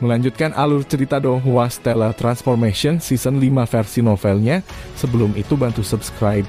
Melanjutkan alur cerita Donghua Stellar Transformation Season 5 versi novelnya. Sebelum itu bantu subscribe.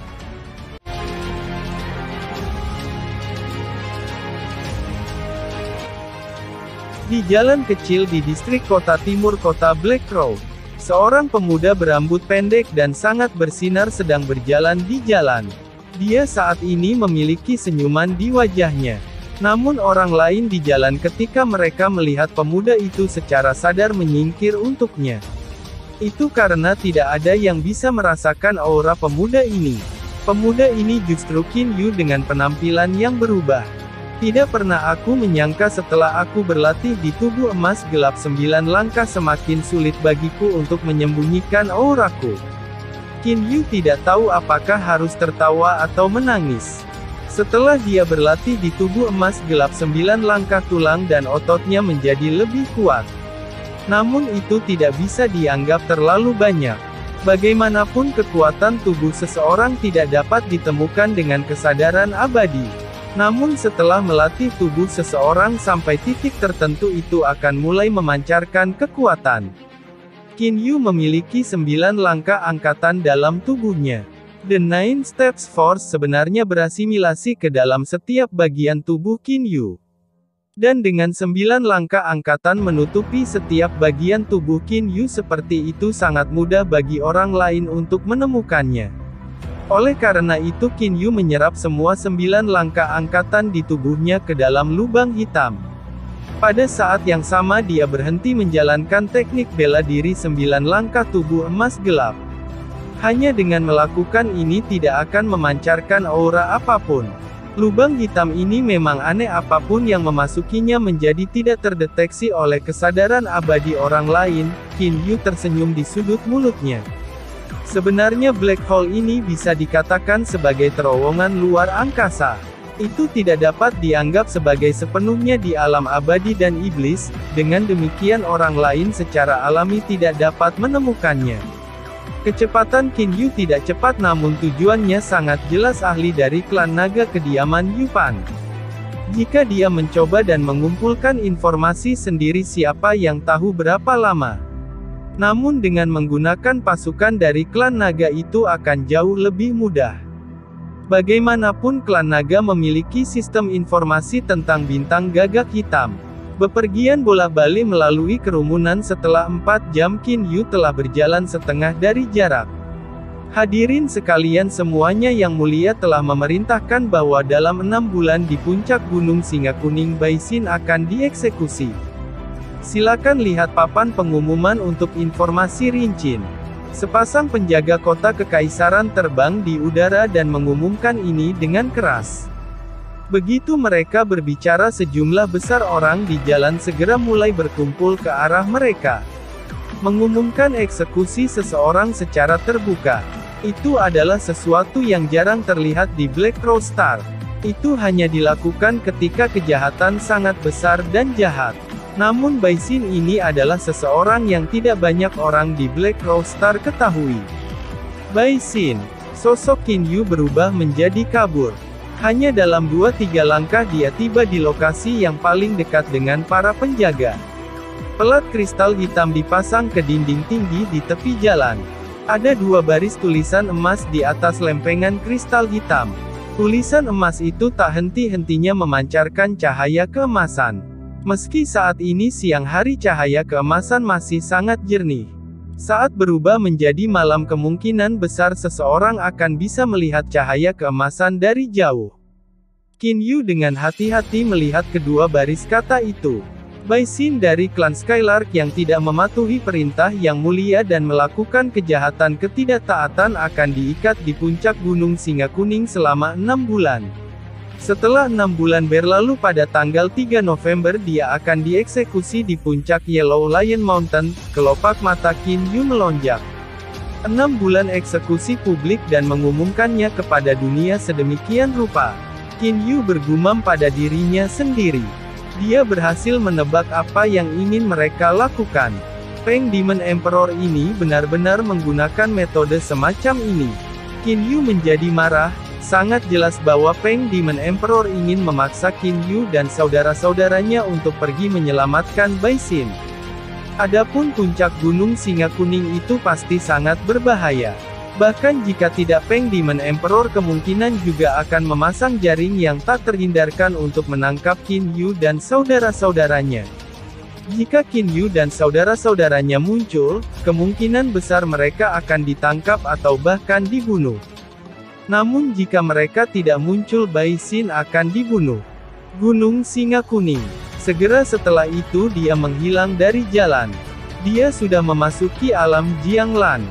Di jalan kecil di distrik kota timur kota Blackcrow, seorang pemuda berambut pendek dan sangat bersinar sedang berjalan di jalan. Dia saat ini memiliki senyuman di wajahnya. Namun orang lain di jalan ketika mereka melihat pemuda itu secara sadar menyingkir untuknya. Itu karena tidak ada yang bisa merasakan aura pemuda ini. Pemuda ini justru Qin Yu dengan penampilan yang berubah. Tidak pernah aku menyangka setelah aku berlatih di tubuh emas gelap 9 langkah semakin sulit bagiku untuk menyembunyikan auraku. Qin Yu tidak tahu apakah harus tertawa atau menangis. Setelah dia berlatih di tubuh emas gelap 9 langkah tulang dan ototnya menjadi lebih kuat. Namun itu tidak bisa dianggap terlalu banyak. Bagaimanapun kekuatan tubuh seseorang tidak dapat ditemukan dengan kesadaran abadi. Namun setelah melatih tubuh seseorang sampai titik tertentu itu akan mulai memancarkan kekuatan. Qin Yu memiliki 9 langkah angkatan dalam tubuhnya. The Nine Steps Force sebenarnya berasimilasi ke dalam setiap bagian tubuh Qin Yu. Dan dengan 9 langkah angkatan menutupi setiap bagian tubuh Qin Yu seperti itu sangat mudah bagi orang lain untuk menemukannya. Oleh karena itu Qin Yu menyerap semua 9 langkah angkatan di tubuhnya ke dalam lubang hitam. Pada saat yang sama dia berhenti menjalankan teknik bela diri 9 langkah tubuh emas gelap. Hanya dengan melakukan ini tidak akan memancarkan aura apapun. Lubang hitam ini memang aneh, apapun yang memasukinya menjadi tidak terdeteksi oleh kesadaran abadi orang lain. Qin Yu tersenyum di sudut mulutnya. Sebenarnya black hole ini bisa dikatakan sebagai terowongan luar angkasa. Itu tidak dapat dianggap sebagai sepenuhnya di alam abadi dan iblis, dengan demikian orang lain secara alami tidak dapat menemukannya. Kecepatan Qin Yu tidak cepat namun tujuannya sangat jelas, ahli dari klan naga kediaman Yupan. Jika dia mencoba dan mengumpulkan informasi sendiri siapa yang tahu berapa lama. Namun dengan menggunakan pasukan dari klan naga itu akan jauh lebih mudah. Bagaimanapun klan naga memiliki sistem informasi tentang bintang gagak hitam. Bepergian bolak-balik melalui kerumunan setelah 4 jam Qin Yu telah berjalan setengah dari jarak. Hadirin sekalian semuanya yang mulia telah memerintahkan bahwa dalam 6 bulan di puncak Gunung Singa Kuning Baisin akan dieksekusi. Silakan lihat papan pengumuman untuk informasi rinci. Sepasang penjaga kota kekaisaran terbang di udara dan mengumumkan ini dengan keras. Begitu mereka berbicara sejumlah besar orang di jalan segera mulai berkumpul ke arah mereka. Mengumumkan eksekusi seseorang secara terbuka. Itu adalah sesuatu yang jarang terlihat di Blackcrow Star. Itu hanya dilakukan ketika kejahatan sangat besar dan jahat. Namun Baisin ini adalah seseorang yang tidak banyak orang di Blackcrow Star ketahui. Baisin. Sosok Qin Yu berubah menjadi kabur. Hanya dalam 2-3 langkah dia tiba di lokasi yang paling dekat dengan para penjaga. Pelat kristal hitam dipasang ke dinding tinggi di tepi jalan. Ada 2 baris tulisan emas di atas lempengan kristal hitam. Tulisan emas itu tak henti-hentinya memancarkan cahaya keemasan. Meski saat ini siang hari cahaya keemasan masih sangat jernih. Saat berubah menjadi malam kemungkinan besar seseorang akan bisa melihat cahaya keemasan dari jauh. Qin Yu dengan hati-hati melihat kedua baris kata itu. Baisin dari klan Skylark yang tidak mematuhi perintah yang mulia dan melakukan kejahatan ketidaktaatan akan diikat di puncak Gunung Singa Kuning selama 6 bulan. Setelah 6 bulan berlalu pada tanggal 3 November dia akan dieksekusi di puncak Yellow Lion Mountain. Kelopak mata Qin Yu melonjak. 6 bulan eksekusi publik dan mengumumkannya kepada dunia sedemikian rupa. Qin Yu bergumam pada dirinya sendiri. Dia berhasil menebak apa yang ingin mereka lakukan. Peng Demon Emperor ini benar-benar menggunakan metode semacam ini. Qin Yu menjadi marah. Sangat jelas bahwa Peng Demon Emperor ingin memaksa Qin Yu dan saudara-saudaranya untuk pergi menyelamatkan Baisin. Adapun puncak Gunung Singa Kuning itu pasti sangat berbahaya. Bahkan jika tidak, Peng Demon Emperor kemungkinan juga akan memasang jaring yang tak terhindarkan untuk menangkap Qin Yu dan saudara-saudaranya. Jika Qin Yu dan saudara-saudaranya muncul, kemungkinan besar mereka akan ditangkap atau bahkan dibunuh. Namun jika mereka tidak muncul, Bai Xin akan dibunuh. Gunung Singa Kuning. Segera setelah itu dia menghilang dari jalan. Dia sudah memasuki alam Jianglan.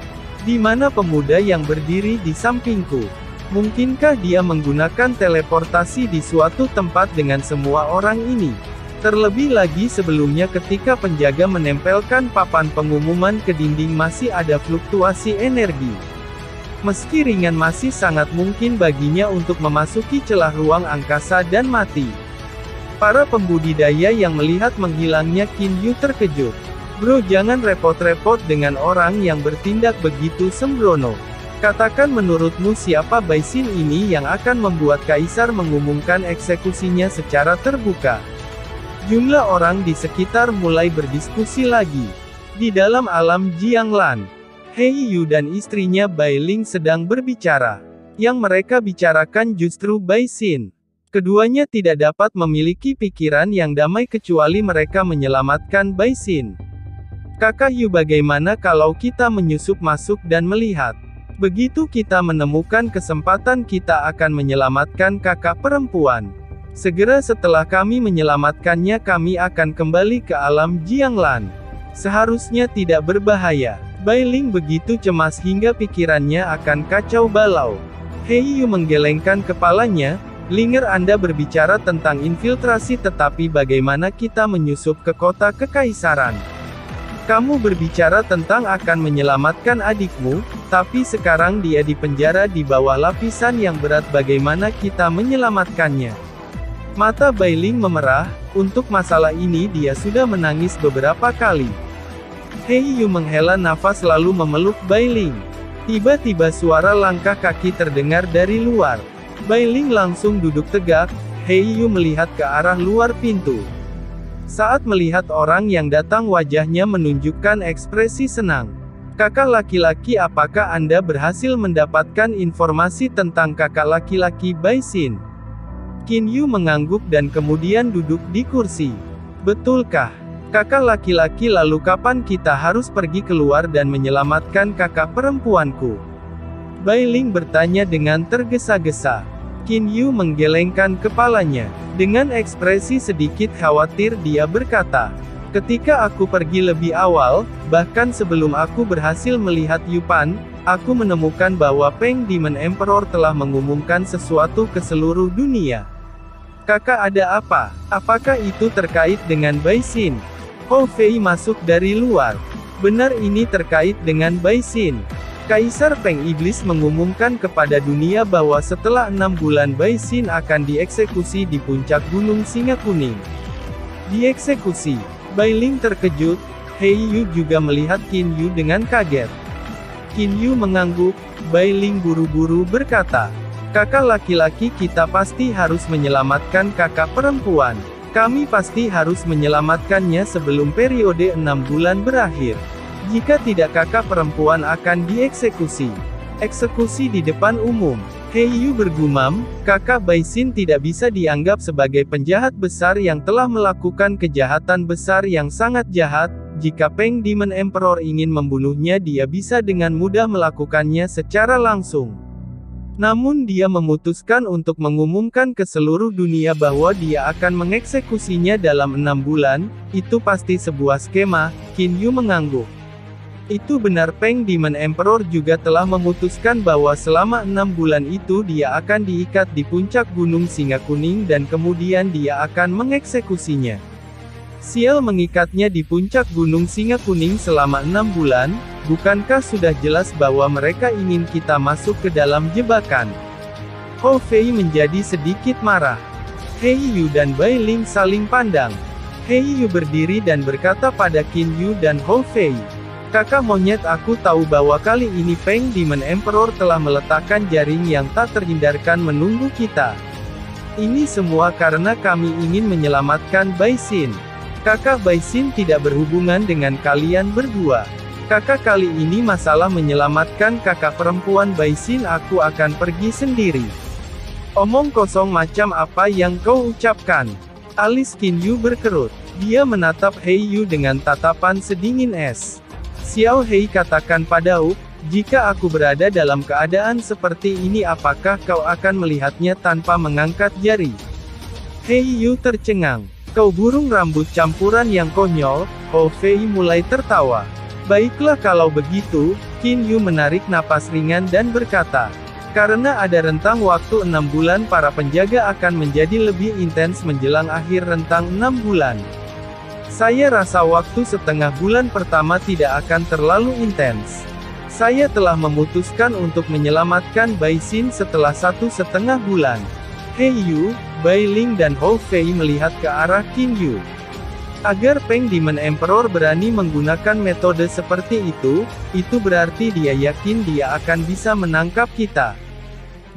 Di mana pemuda yang berdiri di sampingku? Mungkinkah dia menggunakan teleportasi di suatu tempat dengan semua orang ini? Terlebih lagi sebelumnya ketika penjaga menempelkan papan pengumuman ke dinding masih ada fluktuasi energi. Meski ringan, masih sangat mungkin baginya untuk memasuki celah ruang angkasa dan mati. Para pembudidaya yang melihat menghilangnya Qin Yu terkejut. Bro, jangan repot-repot dengan orang yang bertindak begitu sembrono. Katakan menurutmu siapa Bai Xin ini yang akan membuat Kaisar mengumumkan eksekusinya secara terbuka? Jumlah orang di sekitar mulai berdiskusi lagi. Di dalam alam Jianglan, Hei Yu dan istrinya Bai Ling sedang berbicara. Yang mereka bicarakan justru Bai Xin. Keduanya tidak dapat memiliki pikiran yang damai kecuali mereka menyelamatkan Bai Xin. Kakak Yu, bagaimana kalau kita menyusup masuk dan melihat? Begitu kita menemukan kesempatan, kita akan menyelamatkan kakak perempuan. Segera setelah kami menyelamatkannya, kami akan kembali ke alam Jianglan. Seharusnya tidak berbahaya. Bai Ling begitu cemas hingga pikirannya akan kacau balau. Hei Yu menggelengkan kepalanya. Linger, Anda berbicara tentang infiltrasi, tetapi bagaimana kita menyusup ke kota kekaisaran? Kamu berbicara tentang akan menyelamatkan adikmu, tapi sekarang dia dipenjara di bawah lapisan yang berat. Bagaimana kita menyelamatkannya? Mata Bai Ling memerah. Untuk masalah ini dia sudah menangis beberapa kali. Hei Yu menghela nafas lalu memeluk Bai Ling. Tiba-tiba suara langkah kaki terdengar dari luar. Bai Ling langsung duduk tegak. Hei Yu melihat ke arah luar pintu. Saat melihat orang yang datang, wajahnya menunjukkan ekspresi senang. Kakak laki-laki, apakah Anda berhasil mendapatkan informasi tentang kakak laki-laki Bai Xin? Qin Yu mengangguk dan kemudian duduk di kursi. Betulkah? Kakak laki-laki, lalu kapan kita harus pergi keluar dan menyelamatkan kakak perempuanku? Bai Ling bertanya dengan tergesa-gesa. Qin Yu menggelengkan kepalanya. Dengan ekspresi sedikit khawatir dia berkata, ketika aku pergi lebih awal, bahkan sebelum aku berhasil melihat Yupan, aku menemukan bahwa Peng Demon Emperor telah mengumumkan sesuatu ke seluruh dunia. Kakak, ada apa? Apakah itu terkait dengan Bai Xin? Hou Fei masuk dari luar. Benar, ini terkait dengan Bai Xin. Kaisar Peng Iblis mengumumkan kepada dunia bahwa setelah 6 bulan Bai Xin akan dieksekusi di puncak Gunung Singa Kuning. Dieksekusi? Bai Ling terkejut. Hei Yu juga melihat Qin Yu dengan kaget. Qin Yu mengangguk. Bai Ling buru-buru berkata, kakak laki-laki, kita pasti harus menyelamatkan kakak perempuan. Kami pasti harus menyelamatkannya sebelum periode 6 bulan berakhir. Jika tidak, kakak perempuan akan dieksekusi. Eksekusi di depan umum. Hei Yu bergumam, kakak Bai Xin tidak bisa dianggap sebagai penjahat besar yang telah melakukan kejahatan besar yang sangat jahat. Jika Peng Demon Emperor ingin membunuhnya, dia bisa dengan mudah melakukannya secara langsung. Namun dia memutuskan untuk mengumumkan ke seluruh dunia bahwa dia akan mengeksekusinya dalam 6 bulan, itu pasti sebuah skema. Qin Yu mengangguk. Itu benar, Peng Demon Emperor juga telah memutuskan bahwa selama 6 bulan itu dia akan diikat di puncak Gunung Singa Kuning dan kemudian dia akan mengeksekusinya. Sial, mengikatnya di puncak Gunung Singa Kuning selama 6 bulan, bukankah sudah jelas bahwa mereka ingin kita masuk ke dalam jebakan? Hou Fei menjadi sedikit marah. Hei Yu dan Bai Ling saling pandang. Hei Yu berdiri dan berkata pada Qin Yu dan Hou Fei, kakak monyet, aku tahu bahwa kali ini Peng Demon Emperor telah meletakkan jaring yang tak terhindarkan menunggu kita. Ini semua karena kami ingin menyelamatkan Bai Xin. Kakak Baisin tidak berhubungan dengan kalian berdua. Kakak kali ini masalah menyelamatkan kakak perempuan Baisin, aku akan pergi sendiri. Omong kosong macam apa yang kau ucapkan? Alis Qin Yu berkerut. Dia menatap Hei Yu dengan tatapan sedingin es. Xiao Hei katakan pada Uk, jika aku berada dalam keadaan seperti ini apakah kau akan melihatnya tanpa mengangkat jari? Hei Yu tercengang. Kau burung rambut campuran yang konyol, Hou Fei mulai tertawa. Baiklah kalau begitu, Qin Yu menarik napas ringan dan berkata, karena ada rentang waktu 6 bulan para penjaga akan menjadi lebih intens menjelang akhir rentang 6 bulan. Saya rasa waktu setengah bulan pertama tidak akan terlalu intens. Saya telah memutuskan untuk menyelamatkan Baisin setelah 1,5 bulan. Hei Yu, Bai Ling dan Hou Fei melihat ke arah Qin Yu. Agar Peng Demon Emperor berani menggunakan metode seperti itu berarti dia yakin dia akan bisa menangkap kita.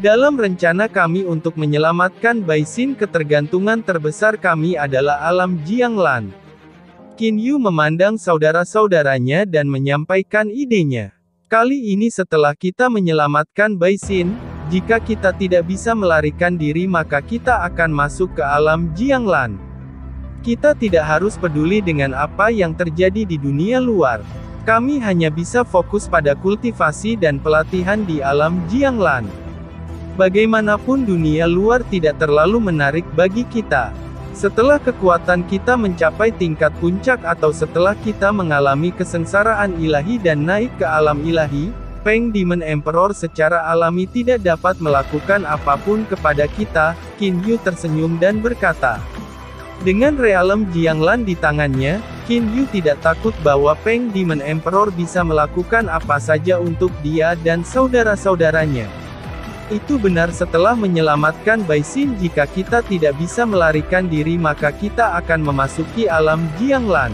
Dalam rencana kami untuk menyelamatkan Baisin, ketergantungan terbesar kami adalah alam Jianglan. Qin Yu memandang saudara-saudaranya dan menyampaikan idenya. Kali ini setelah kita menyelamatkan Baisin, jika kita tidak bisa melarikan diri maka kita akan masuk ke alam Jianglan. Kita tidak harus peduli dengan apa yang terjadi di dunia luar. Kami hanya bisa fokus pada kultivasi dan pelatihan di alam Jianglan. Bagaimanapun dunia luar tidak terlalu menarik bagi kita. Setelah kekuatan kita mencapai tingkat puncak atau setelah kita mengalami kesengsaraan ilahi dan naik ke alam ilahi, Peng Demon Emperor secara alami tidak dapat melakukan apapun kepada kita. Qin Yu tersenyum dan berkata, dengan realem Jianglan di tangannya, Qin Yu tidak takut bahwa Peng Demon Emperor bisa melakukan apa saja untuk dia dan saudara-saudaranya. Itu benar, setelah menyelamatkan Baisin jika kita tidak bisa melarikan diri maka kita akan memasuki alam Jianglan.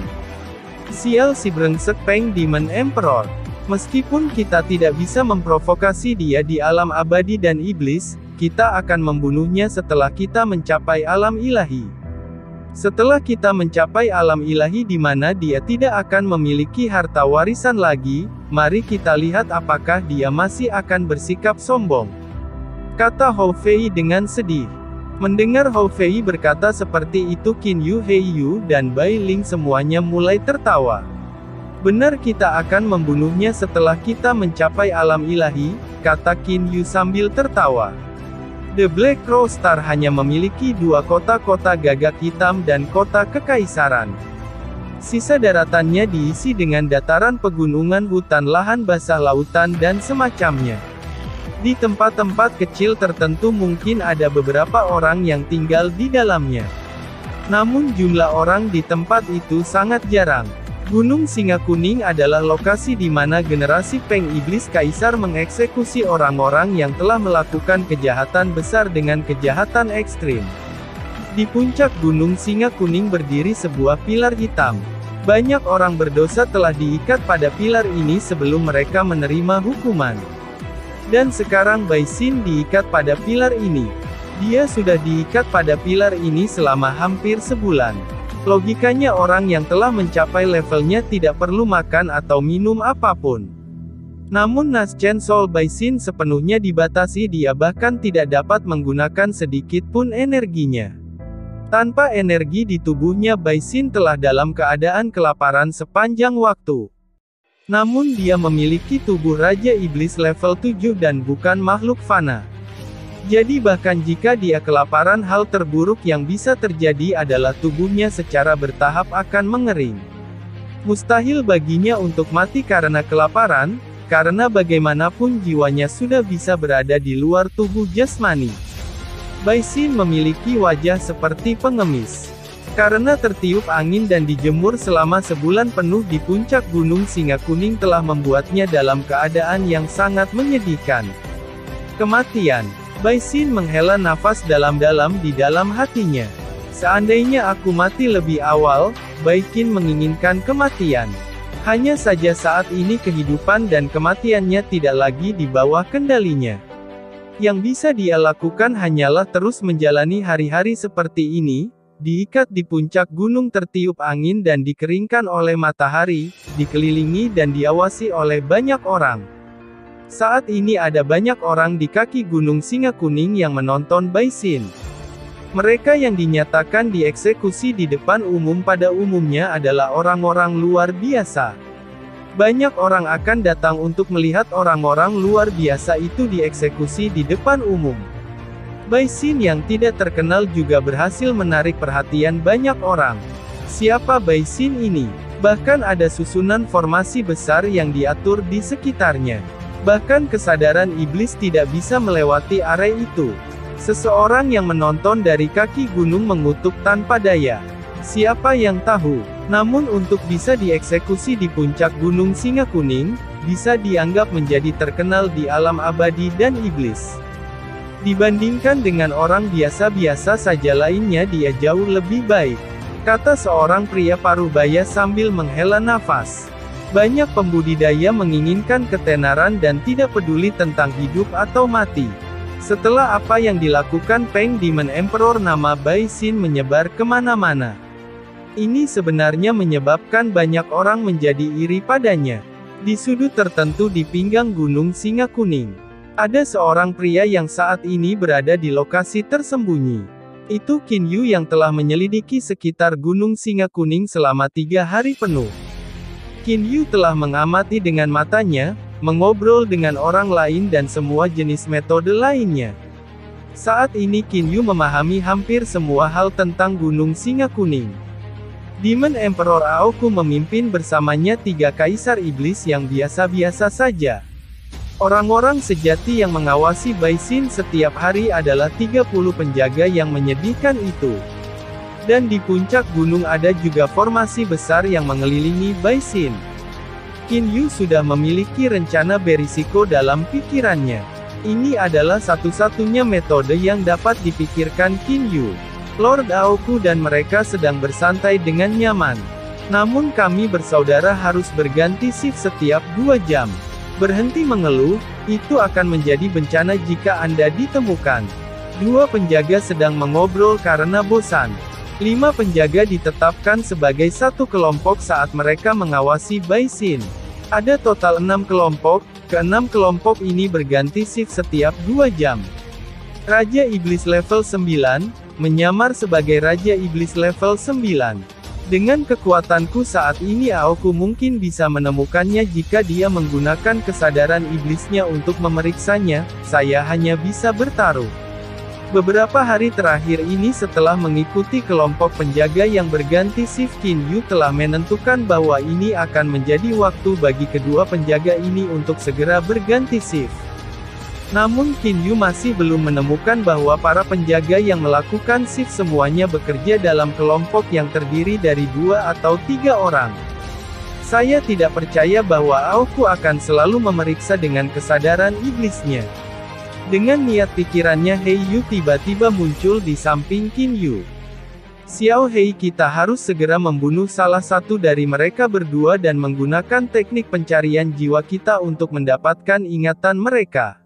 Sial si brengsek Peng Demon Emperor. Meskipun kita tidak bisa memprovokasi dia di alam abadi dan iblis, kita akan membunuhnya setelah kita mencapai alam ilahi. Setelah kita mencapai alam ilahi di mana dia tidak akan memiliki harta warisan lagi, mari kita lihat apakah dia masih akan bersikap sombong. Kata Hou Fei dengan sedih. Mendengar Hou Fei berkata seperti itu, Qin Yu, Hei Yu, dan Bai Ling semuanya mulai tertawa. Benar, kita akan membunuhnya setelah kita mencapai alam ilahi, kata Qin Yu sambil tertawa. The Black Crow Star hanya memiliki 2 kota-kota gagak hitam dan kota kekaisaran. Sisa daratannya diisi dengan dataran pegunungan, hutan, lahan basah, lautan dan semacamnya. Di tempat-tempat kecil tertentu mungkin ada beberapa orang yang tinggal di dalamnya. Namun jumlah orang di tempat itu sangat jarang. Gunung Singa Kuning adalah lokasi di mana generasi Peng Iblis Kaisar mengeksekusi orang-orang yang telah melakukan kejahatan besar dengan kejahatan ekstrim. Di puncak Gunung Singa Kuning berdiri sebuah pilar hitam. Banyak orang berdosa telah diikat pada pilar ini sebelum mereka menerima hukuman. Dan sekarang Baisin diikat pada pilar ini. Dia sudah diikat pada pilar ini selama hampir sebulan. Logikanya orang yang telah mencapai levelnya tidak perlu makan atau minum apapun. Namun Naschen Soul Baisin sepenuhnya dibatasi, dia bahkan tidak dapat menggunakan sedikit pun energinya. Tanpa energi di tubuhnya, Baisin telah dalam keadaan kelaparan sepanjang waktu. Namun dia memiliki tubuh Raja Iblis level 7 dan bukan makhluk fana. Jadi bahkan jika dia kelaparan, hal terburuk yang bisa terjadi adalah tubuhnya secara bertahap akan mengering. Mustahil baginya untuk mati karena kelaparan, karena bagaimanapun jiwanya sudah bisa berada di luar tubuh jasmani. Baisin memiliki wajah seperti pengemis. Karena tertiup angin dan dijemur selama sebulan penuh di puncak Gunung Singa Kuning telah membuatnya dalam keadaan yang sangat menyedihkan. Kematian. Baisin menghela nafas dalam-dalam di dalam hatinya. Seandainya aku mati lebih awal, Baisin menginginkan kematian. Hanya saja saat ini kehidupan dan kematiannya tidak lagi di bawah kendalinya. Yang bisa dia lakukan hanyalah terus menjalani hari-hari seperti ini, diikat di puncak gunung tertiup angin dan dikeringkan oleh matahari, dikelilingi dan diawasi oleh banyak orang. Saat ini ada banyak orang di kaki Gunung Singa Kuning yang menonton Baisin. Mereka yang dinyatakan dieksekusi di depan umum pada umumnya adalah orang-orang luar biasa. Banyak orang akan datang untuk melihat orang-orang luar biasa itu dieksekusi di depan umum. Baisin yang tidak terkenal juga berhasil menarik perhatian banyak orang. Siapa Baisin ini? Bahkan ada susunan formasi besar yang diatur di sekitarnya. Bahkan kesadaran iblis tidak bisa melewati area itu. Seseorang yang menonton dari kaki gunung mengutuk tanpa daya. Siapa yang tahu? Namun untuk bisa dieksekusi di puncak Gunung Singa Kuning, bisa dianggap menjadi terkenal di alam abadi dan iblis. Dibandingkan dengan orang biasa-biasa saja lainnya dia jauh lebih baik. Kata seorang pria parubaya sambil menghela nafas. Banyak pembudidaya menginginkan ketenaran dan tidak peduli tentang hidup atau mati. Setelah apa yang dilakukan Peng Demon Emperor, nama Baisin menyebar kemana-mana. Ini sebenarnya menyebabkan banyak orang menjadi iri padanya. Di sudut tertentu di pinggang Gunung Singa Kuning, ada seorang pria yang saat ini berada di lokasi tersembunyi. Itu Qin Yu yang telah menyelidiki sekitar Gunung Singa Kuning selama 3 hari penuh. Qin Yu telah mengamati dengan matanya, mengobrol dengan orang lain dan semua jenis metode lainnya. Saat ini Qin Yu memahami hampir semua hal tentang Gunung Singa Kuning. Demon Emperor Aoku memimpin bersamanya 3 kaisar iblis yang biasa-biasa saja. Orang-orang sejati yang mengawasi Baisin setiap hari adalah 30 penjaga yang menyedihkan itu. Dan di puncak gunung ada juga formasi besar yang mengelilingi Baisin. Qin Yu sudah memiliki rencana berisiko dalam pikirannya. Ini adalah satu-satunya metode yang dapat dipikirkan Qin Yu. Lord Aoku dan mereka sedang bersantai dengan nyaman. Namun kami bersaudara harus berganti shift setiap 2 jam. Berhenti mengeluh, itu akan menjadi bencana jika Anda ditemukan. 2 penjaga sedang mengobrol karena bosan. 5 penjaga ditetapkan sebagai satu kelompok saat mereka mengawasi Baisin. Ada total 6 kelompok, ke-6 kelompok ini berganti shift setiap 2 jam. Raja Iblis level 9, menyamar sebagai Raja Iblis level 9. Dengan kekuatanku saat ini Aoku mungkin bisa menemukannya jika dia menggunakan kesadaran iblisnya untuk memeriksanya, saya hanya bisa bertaruh. Beberapa hari terakhir ini setelah mengikuti kelompok penjaga yang berganti shift, Qin Yu telah menentukan bahwa ini akan menjadi waktu bagi kedua penjaga ini untuk segera berganti shift. Namun Qin Yu masih belum menemukan bahwa para penjaga yang melakukan shift semuanya bekerja dalam kelompok yang terdiri dari 2 atau 3 orang. Saya tidak percaya bahwa Aoku akan selalu memeriksa dengan kesadaran iblisnya. Dengan niat pikirannya Hei Yu tiba-tiba muncul di samping Qin Yu. Xiao Hei, kita harus segera membunuh salah satu dari mereka berdua dan menggunakan teknik pencarian jiwa kita untuk mendapatkan ingatan mereka.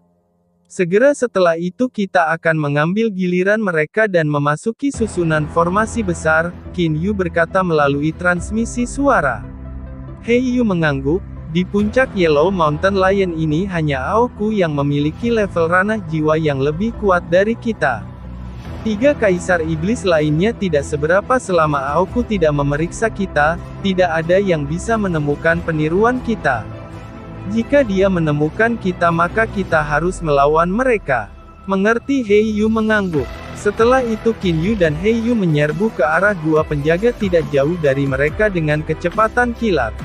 Segera setelah itu kita akan mengambil giliran mereka dan memasuki susunan formasi besar, Qin Yu berkata melalui transmisi suara. Hei Yu mengangguk. Di puncak Yellow Mountain Lion ini hanya Aoku yang memiliki level ranah jiwa yang lebih kuat dari kita. 3 kaisar iblis lainnya tidak seberapa selama Aoku tidak memeriksa kita, tidak ada yang bisa menemukan peniruan kita. Jika dia menemukan kita maka kita harus melawan mereka. Mengerti? Hei Yu mengangguk. Setelah itu Qin Yu dan Hei Yu menyerbu ke arah 2 penjaga tidak jauh dari mereka dengan kecepatan kilat.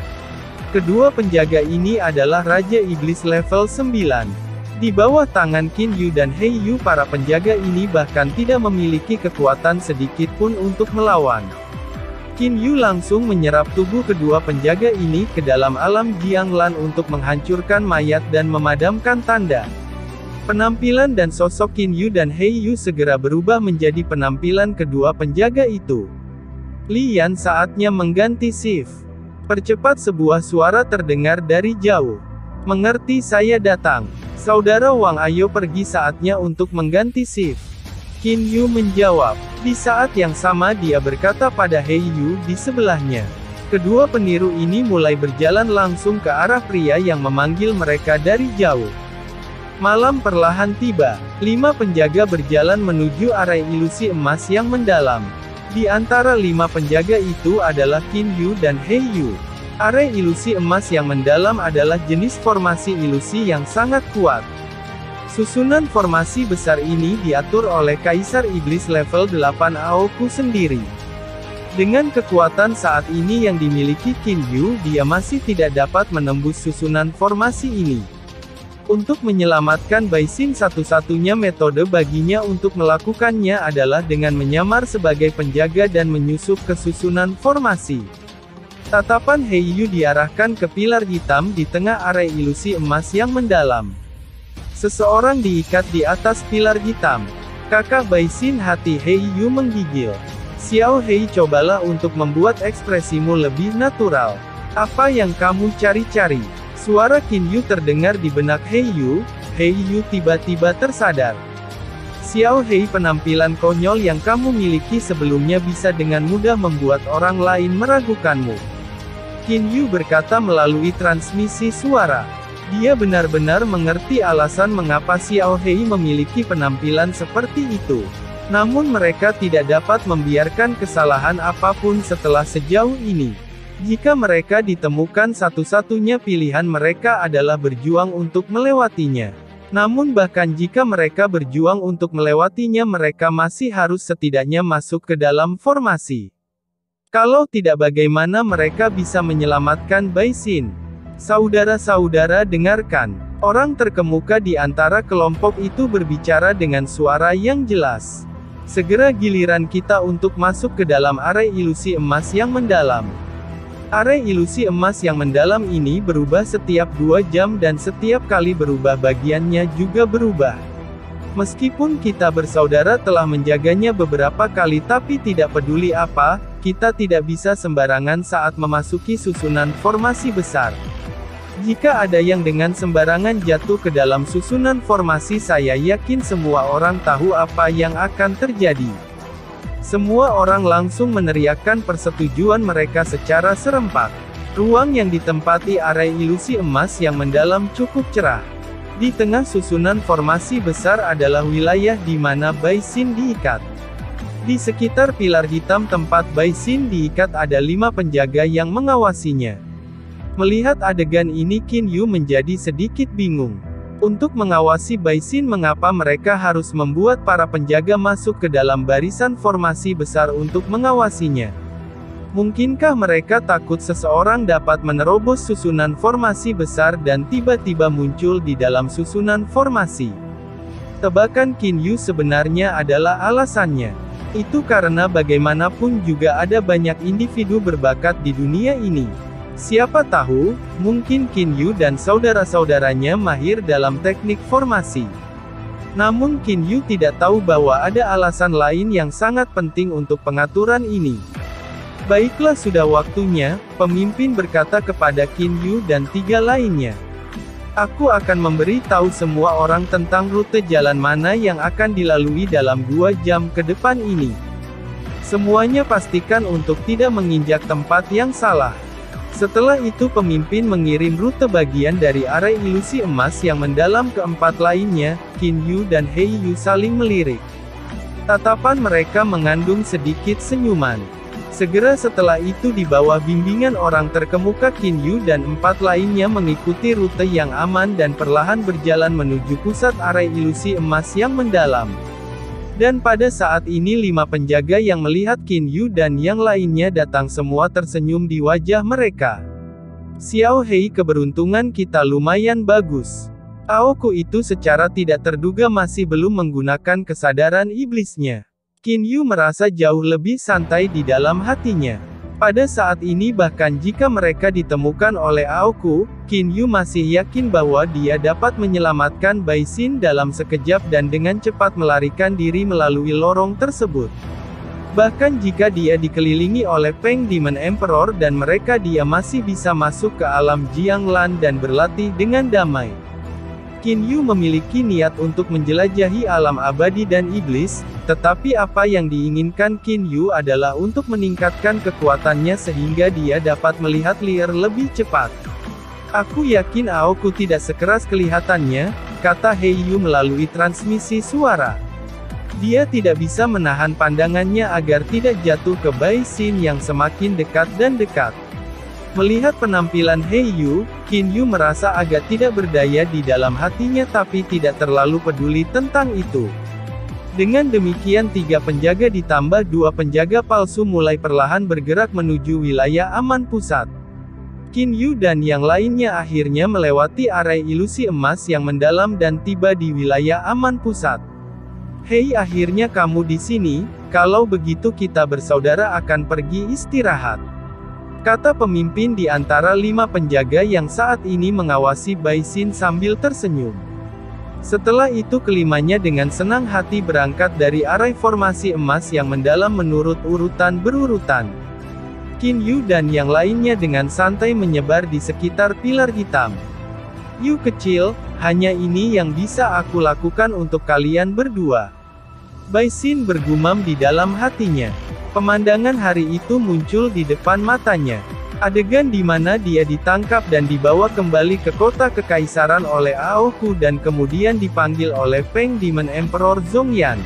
Kedua penjaga ini adalah Raja Iblis level 9. Di bawah tangan Qin Yu dan Hei Yu para penjaga ini bahkan tidak memiliki kekuatan sedikit pun untuk melawan. Qin Yu langsung menyerap tubuh kedua penjaga ini ke dalam alam Jianglan untuk menghancurkan mayat dan memadamkan tanda. Penampilan dan sosok Qin Yu dan Hei Yu segera berubah menjadi penampilan kedua penjaga itu. Lian, saatnya mengganti shift. Percepat, sebuah suara terdengar dari jauh. Mengerti, saya datang. Saudara Wang, ayo pergi, saatnya untuk mengganti shift. Qin Yu menjawab. Di saat yang sama dia berkata pada He Yu di sebelahnya. Kedua peniru ini mulai berjalan langsung ke arah pria yang memanggil mereka dari jauh. Malam perlahan tiba. 5 penjaga berjalan menuju area ilusi emas yang mendalam. Di antara 5 penjaga itu adalah Qin Yu dan He Yu. Area ilusi emas yang mendalam adalah jenis formasi ilusi yang sangat kuat. Susunan formasi besar ini diatur oleh Kaisar Iblis level 8 Aoku sendiri. Dengan kekuatan saat ini yang dimiliki Qin Yu, dia masih tidak dapat menembus susunan formasi ini. Untuk menyelamatkan Bai Xin, satu-satunya metode baginya untuk melakukannya adalah dengan menyamar sebagai penjaga dan menyusup ke susunan formasi. Tatapan He Yu diarahkan ke pilar hitam di tengah area ilusi emas yang mendalam. Seseorang diikat di atas pilar hitam. Kakak Bai Xin, hati He Yu menggigil. Xiao Hei, cobalah untuk membuat ekspresimu lebih natural. Apa yang kamu cari-cari? Suara Qin Yu terdengar di benak He Yu. He Yu tiba-tiba tersadar. Xiao Hei, penampilan konyol yang kamu miliki sebelumnya bisa dengan mudah membuat orang lain meragukanmu. Qin Yu berkata melalui transmisi suara. Dia benar-benar mengerti alasan mengapa Xiao Hei memiliki penampilan seperti itu. Namun mereka tidak dapat membiarkan kesalahan apapun setelah sejauh ini. Jika mereka ditemukan, satu-satunya pilihan mereka adalah berjuang untuk melewatinya. Namun bahkan jika mereka berjuang untuk melewatinya, mereka masih harus setidaknya masuk ke dalam formasi. Kalau tidak, bagaimana mereka bisa menyelamatkan Bai Xin? Saudara-saudara, dengarkan. Orang terkemuka di antara kelompok itu berbicara dengan suara yang jelas. Segera giliran kita untuk masuk ke dalam area ilusi emas yang mendalam. Area ilusi emas yang mendalam ini berubah setiap 2 jam dan setiap kali berubah bagiannya juga berubah. Meskipun kita bersaudara telah menjaganya beberapa kali, tapi tidak peduli apa, kita tidak bisa sembarangan saat memasuki susunan formasi besar. Jika ada yang dengan sembarangan jatuh ke dalam susunan formasi, saya yakin semua orang tahu apa yang akan terjadi. Semua orang langsung meneriakkan persetujuan mereka secara serempak. Ruang yang ditempati area ilusi emas yang mendalam cukup cerah. Di tengah susunan formasi besar adalah wilayah di mana Bai Xin diikat. Di sekitar pilar hitam tempat Bai Xin diikat ada 5 penjaga yang mengawasinya. Melihat adegan ini, Qin Yu menjadi sedikit bingung. Untuk mengawasi Bai Xin, mengapa mereka harus membuat para penjaga masuk ke dalam barisan formasi besar untuk mengawasinya? Mungkinkah mereka takut seseorang dapat menerobos susunan formasi besar dan tiba-tiba muncul di dalam susunan formasi? Tebakan Qin Yu sebenarnya adalah alasannya. Itu karena bagaimanapun juga ada banyak individu berbakat di dunia ini. Siapa tahu, mungkin Qin Yu dan saudara-saudaranya mahir dalam teknik formasi. Namun Qin Yu tidak tahu bahwa ada alasan lain yang sangat penting untuk pengaturan ini. Baiklah, sudah waktunya, pemimpin berkata kepada Qin Yu dan 3 lainnya. Aku akan memberi tahu semua orang tentang rute jalan mana yang akan dilalui dalam 2 jam ke depan ini. Semuanya pastikan untuk tidak menginjak tempat yang salah. Setelah itu pemimpin mengirim rute bagian dari area ilusi emas yang mendalam ke 4 lainnya. Qin Yu dan He Yu saling melirik. Tatapan mereka mengandung sedikit senyuman. Segera setelah itu, di bawah bimbingan orang terkemuka, Qin Yu dan 4 lainnya mengikuti rute yang aman dan perlahan berjalan menuju pusat area ilusi emas yang mendalam. Dan pada saat ini 5 penjaga yang melihat Qin Yu dan yang lainnya datang semua tersenyum di wajah mereka. Xiao Hei, keberuntungan kita lumayan bagus. Aoku itu secara tidak terduga masih belum menggunakan kesadaran iblisnya. Qin Yu merasa jauh lebih santai di dalam hatinya. Pada saat ini bahkan jika mereka ditemukan oleh Aoku, Qin Yu masih yakin bahwa dia dapat menyelamatkan Bai Xin dalam sekejap dan dengan cepat melarikan diri melalui lorong tersebut. Bahkan jika dia dikelilingi oleh Peng Demon Emperor dan mereka, dia masih bisa masuk ke alam Jianglan dan berlatih dengan damai. Qin Yu memiliki niat untuk menjelajahi alam abadi dan iblis, tetapi apa yang diinginkan Qin Yu adalah untuk meningkatkan kekuatannya sehingga dia dapat melihat liar lebih cepat. Aku yakin Aoku tidak sekeras kelihatannya, kata He Yu melalui transmisi suara. Dia tidak bisa menahan pandangannya agar tidak jatuh ke Bai Xin yang semakin dekat dan dekat. Melihat penampilan He Yu, Qin Yu merasa agak tidak berdaya di dalam hatinya tapi tidak terlalu peduli tentang itu. Dengan demikian 3 penjaga ditambah 2 penjaga palsu mulai perlahan bergerak menuju wilayah aman pusat. Qin Yu dan yang lainnya akhirnya melewati area ilusi emas yang mendalam dan tiba di wilayah aman pusat. Hei, akhirnya kamu di sini, kalau begitu kita bersaudara akan pergi istirahat. Kata pemimpin di antara 5 penjaga yang saat ini mengawasi Bai Xin sambil tersenyum. Setelah itu kelimanya dengan senang hati berangkat dari area formasi emas yang mendalam menurut urutan berurutan. Qin Yu dan yang lainnya dengan santai menyebar di sekitar pilar hitam. Yu kecil, hanya ini yang bisa aku lakukan untuk kalian berdua. Bai Xin bergumam di dalam hatinya. Pemandangan hari itu muncul di depan matanya. Adegan di mana dia ditangkap dan dibawa kembali ke kota kekaisaran oleh Aoku dan kemudian dipanggil oleh Peng Demon Emperor Zhongyan.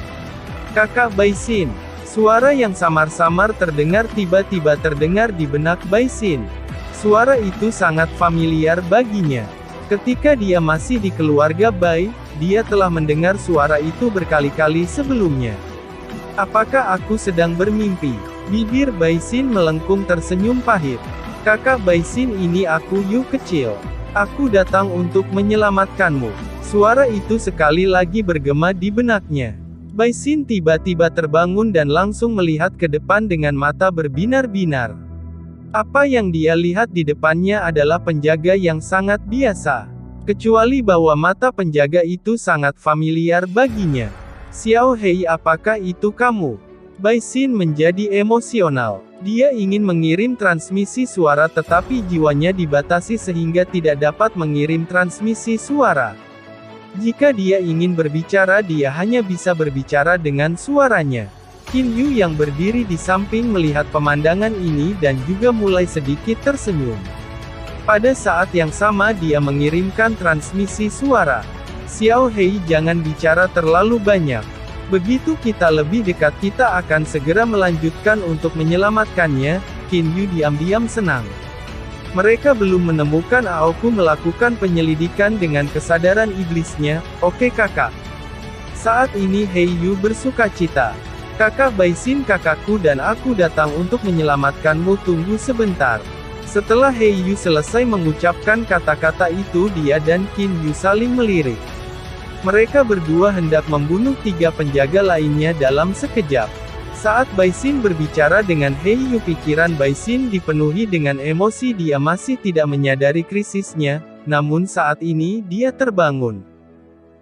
Kakak Bai Xin. Suara yang samar-samar terdengar tiba-tiba terdengar di benak Bai Xin. Suara itu sangat familiar baginya. Ketika dia masih di keluarga Bai, dia telah mendengar suara itu berkali-kali sebelumnya. Apakah aku sedang bermimpi? Bibir Bai Xin melengkung tersenyum pahit. Kakak Bai Xin, ini aku Yu kecil. Aku datang untuk menyelamatkanmu. Suara itu sekali lagi bergema di benaknya. Bai Xin tiba-tiba terbangun dan langsung melihat ke depan dengan mata berbinar-binar. Apa yang dia lihat di depannya adalah penjaga yang sangat biasa. Kecuali bahwa mata penjaga itu sangat familiar baginya. Xiao Hei, apakah itu kamu? Bai Xin menjadi emosional. Dia ingin mengirim transmisi suara tetapi jiwanya dibatasi sehingga tidak dapat mengirim transmisi suara. Jika dia ingin berbicara dia hanya bisa berbicara dengan suaranya. Qin Yu yang berdiri di samping melihat pemandangan ini dan juga mulai sedikit tersenyum. Pada saat yang sama dia mengirimkan transmisi suara. Xiao Hei, jangan bicara terlalu banyak. Begitu kita lebih dekat kita akan segera melanjutkan untuk menyelamatkannya. Qin Yu diam-diam senang. Mereka belum menemukan Aoku melakukan penyelidikan dengan kesadaran iblisnya. Oke kakak. Saat ini He Yu bersukacita. Kakak Bai Xin, kakakku dan aku datang untuk menyelamatkanmu, tunggu sebentar. Setelah He Yu selesai mengucapkan kata-kata itu dia dan Qin Yu saling melirik. Mereka berdua hendak membunuh 3 penjaga lainnya dalam sekejap. Saat Bai Xin berbicara dengan He Yu pikiran Bai Xin dipenuhi dengan emosi, dia masih tidak menyadari krisisnya, namun saat ini dia terbangun.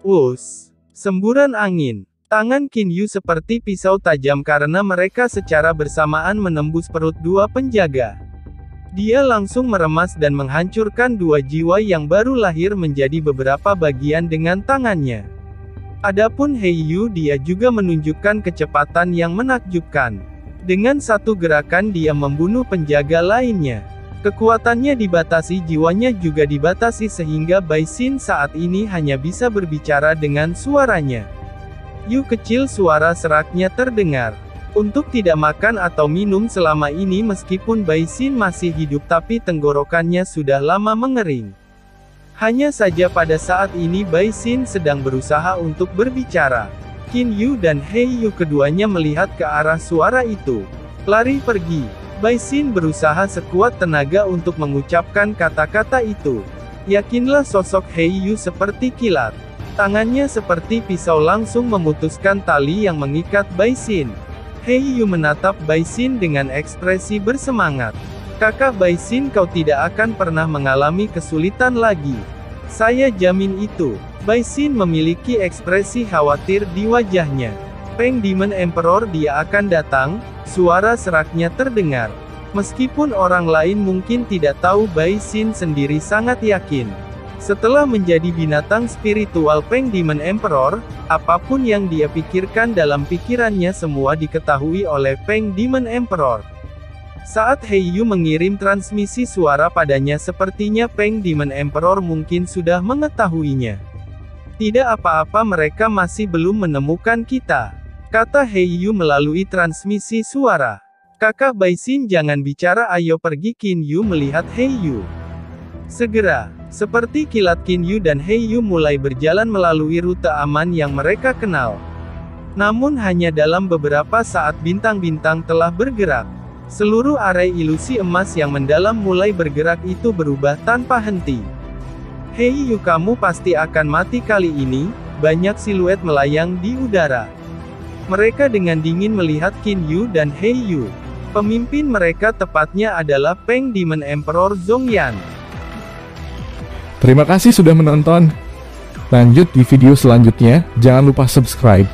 Us! Semburan angin. Tangan Qin Yu seperti pisau tajam karena mereka secara bersamaan menembus perut 2 penjaga. Dia langsung meremas dan menghancurkan 2 jiwa yang baru lahir menjadi beberapa bagian dengan tangannya. Adapun He Yu, dia juga menunjukkan kecepatan yang menakjubkan. Dengan satu gerakan dia membunuh penjaga lainnya. Kekuatannya dibatasi, jiwanya juga dibatasi sehingga Bai Xin saat ini hanya bisa berbicara dengan suaranya. Yu kecil, suara seraknya terdengar. Untuk tidak makan atau minum selama ini meskipun Bai Xin masih hidup tapi tenggorokannya sudah lama mengering. Hanya saja pada saat ini Bai Xin sedang berusaha untuk berbicara. Qin Yu dan He Yu keduanya melihat ke arah suara itu. Lari pergi. Bai Xin berusaha sekuat tenaga untuk mengucapkan kata-kata itu. Yakinlah, sosok He Yu seperti kilat. Tangannya seperti pisau langsung memutuskan tali yang mengikat Bai Xin. He Yu menatap Bai Xin dengan ekspresi bersemangat. Kakak Bai Xin, kau tidak akan pernah mengalami kesulitan lagi. Saya jamin itu. Bai Xin memiliki ekspresi khawatir di wajahnya. Peng Demon Emperor, dia akan datang, suara seraknya terdengar. Meskipun orang lain mungkin tidak tahu, Bai Xin sendiri sangat yakin. Setelah menjadi binatang spiritual Peng Demon Emperor, apapun yang dia pikirkan dalam pikirannya semua diketahui oleh Peng Demon Emperor. Saat Heiyu mengirim transmisi suara padanya sepertinya Peng Demon Emperor mungkin sudah mengetahuinya. Tidak apa-apa, mereka masih belum menemukan kita, kata Heiyu melalui transmisi suara. Kakak Baisin jangan bicara, ayo pergi. Kinyu melihat Heiyu. Segera, seperti kilat Kinyu dan Heiyu mulai berjalan melalui rute aman yang mereka kenal. Namun hanya dalam beberapa saat bintang-bintang telah bergerak. Seluruh area ilusi emas yang mendalam mulai bergerak itu berubah tanpa henti. Heiyu, kamu pasti akan mati kali ini. Banyak siluet melayang di udara. Mereka dengan dingin melihat Kinyu dan Heiyu. Pemimpin mereka tepatnya adalah Peng Demon Emperor Zhongyan. Terima kasih sudah menonton. Lanjut di video selanjutnya, jangan lupa subscribe.